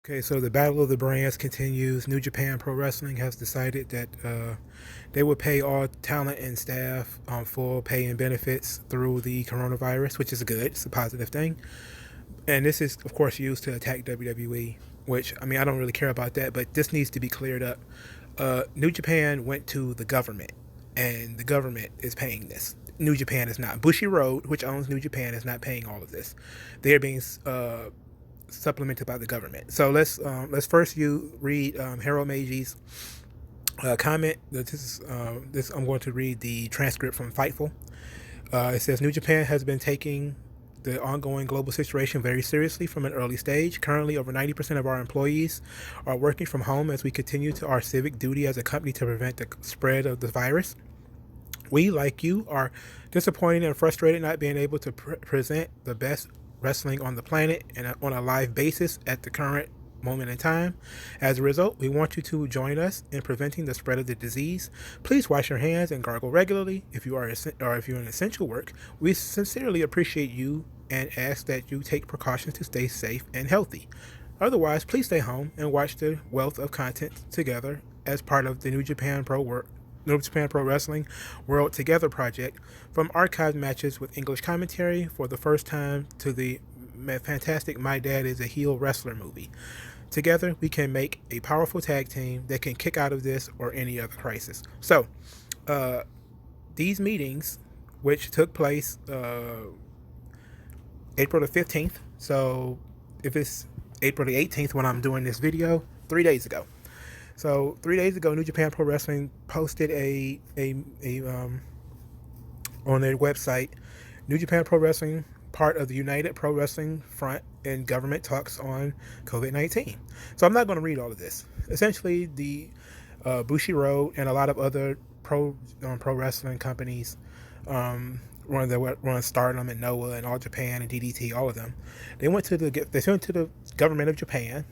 Okay, so the battle of the brands continues. New Japan Pro Wrestling has decided that they will pay all talent and staff full pay and benefits through the coronavirus, which is good. It's a positive thing. And this is, of course, used to attack WWE, which, I mean, I don't really care about that, but this needs to be cleared up. New Japan went to the government, and the government is paying this. New Japan is not. Bushiroad, which owns New Japan, is not paying all of this. They are being supplemented by the government. So let's first read Harold Meiji's comment. This I'm going to read the transcript from Fightful. It says New Japan has been taking the ongoing global situation very seriously from an early stage. Currently, over 90% of our employees are working from home as we continue to our civic duty as a company to prevent the spread of the virus. We, like you, are disappointed and frustrated not being able to present the best wrestling on the planet and on a live basis at the current moment in time. As a result, we want you to join us in preventing the spread of the disease. Please wash your hands and gargle regularly. If you're in essential work, we sincerely appreciate you and ask that you take precautions to stay safe and healthy. Otherwise, please stay home and watch the wealth of content together as part of the New Japan Pro Wrestling World Together project, from archived matches with English commentary for the first time to the fantastic My Dad is a Heel Wrestler movie. Together, we can make a powerful tag team that can kick out of this or any other crisis. So, these meetings, which took place April the 15th, so if it's April the 18th when I'm doing this video, 3 days ago. So 3 days ago, New Japan Pro Wrestling posted on their website, New Japan Pro Wrestling, part of the United Pro Wrestling Front and government talks on COVID-19. So I'm not going to read all of this. Essentially, the Bushiroad and a lot of other pro wrestling companies, run Stardom and Noah and All Japan and DDT, all of them. They went to the government of Japan,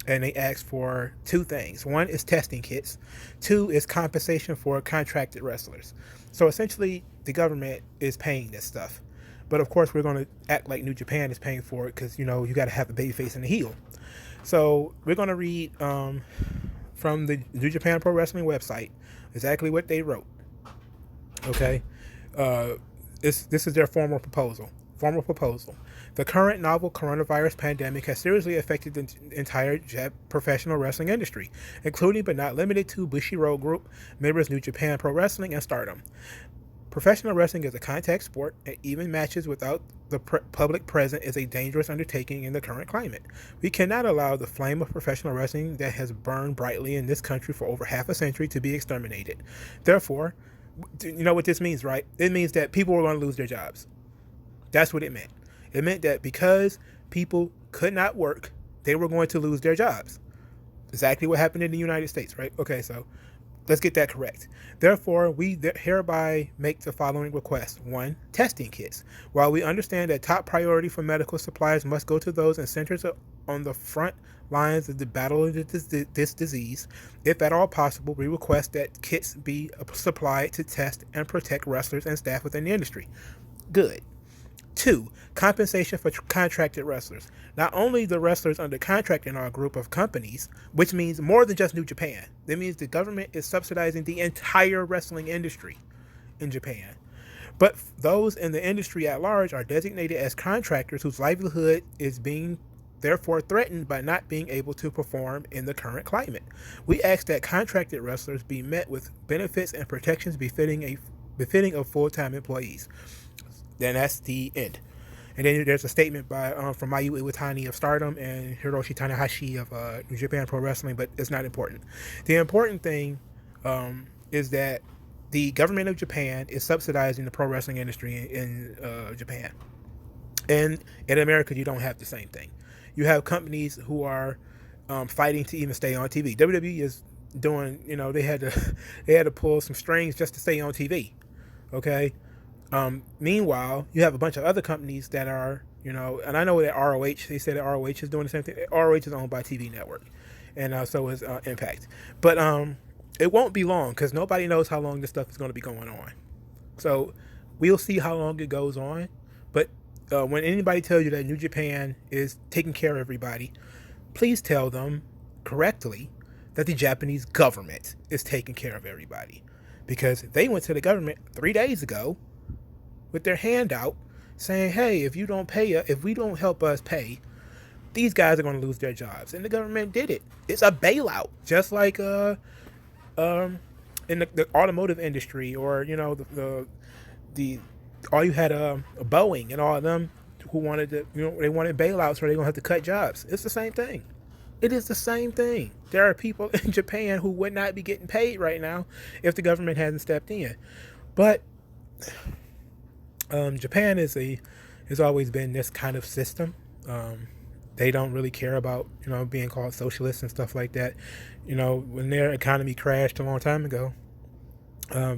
and they asked for two things. One is testing kits. Two is compensation for contracted wrestlers. So essentially, the government is paying this stuff. But of course, we're going to act like New Japan is paying for it because, you got to have a baby face and a heel. So we're going to read from the New Japan Pro Wrestling website exactly what they wrote. Okay? This is their formal proposal. The current novel coronavirus pandemic has seriously affected the entire professional wrestling industry, including but not limited to Bushiroad Group, members New Japan Pro Wrestling, and Stardom. Professional wrestling is a contact sport, and even matches without the public present is a dangerous undertaking in the current climate. We cannot allow the flame of professional wrestling that has burned brightly in this country for over half a century to be exterminated. Therefore, you know what this means, right? It means that people were going to lose their jobs. That's what it meant. It meant that because people could not work, they were going to lose their jobs. Exactly what happened in the United States, right? Okay, so let's get that correct. Therefore, we hereby make the following requests. 1. Testing kits. While we understand that top priority for medical supplies must go to those in centers on the front lines of the battle of this disease, if at all possible, we request that kits be supplied to test and protect wrestlers and staff within the industry. Good. 2. Compensation for contracted wrestlers. Not only the wrestlers under contract in our group of companies, which means more than just New Japan. That means the government is subsidizing the entire wrestling industry in Japan. But those in the industry at large are designated as contractors whose livelihood is being therefore threatened by not being able to perform in the current climate. We ask that contracted wrestlers be met with benefits and protections befitting of full-time employees. Then that's the end. And then there's a statement from Mayu Iwatani of Stardom and Hiroshi Tanahashi of New Japan Pro Wrestling, but it's not important. The important thing is that the government of Japan is subsidizing the pro wrestling industry in Japan. And in America, you don't have the same thing. You have companies who are fighting to even stay on TV. WWE is doing, they had to pull some strings just to stay on TV. Okay. Meanwhile, you have a bunch of other companies that are, and I know that ROH, they say that ROH is doing the same thing. ROH is owned by TV Network, and so is Impact. But it won't be long because nobody knows how long this stuff is going to be going on. So we'll see how long it goes on. But when anybody tells you that New Japan is taking care of everybody, please tell them correctly that the Japanese government is taking care of everybody, because they went to the government 3 days ago with their hand out saying, hey, if you don't pay, if we don't help us pay, these guys are going to lose their jobs. And the government did it. It's a bailout, just like in the automotive industry, or the all you had Boeing and all of them who wanted to, they wanted bailouts, or they're gonna have to cut jobs. It's the same thing. It is the same thing. There are people in Japan who would not be getting paid right now if the government hadn't stepped in. But Japan has always been this kind of system. They don't really care about being called socialists and stuff like that. When their economy crashed a long time ago,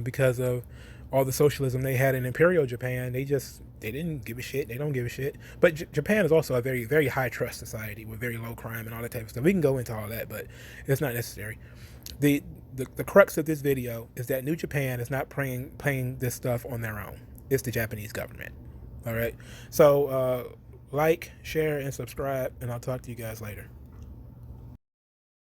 because of all the socialism they had in Imperial Japan, they didn't give a shit. They don't give a shit. But Japan is also a very, very high trust society with very low crime and all that type of stuff. We can go into all that, but it's not necessary. The crux of this video is that New Japan is not playing this stuff on their own. It's the Japanese government. All right. So like, share, and subscribe, and I'll talk to you guys later.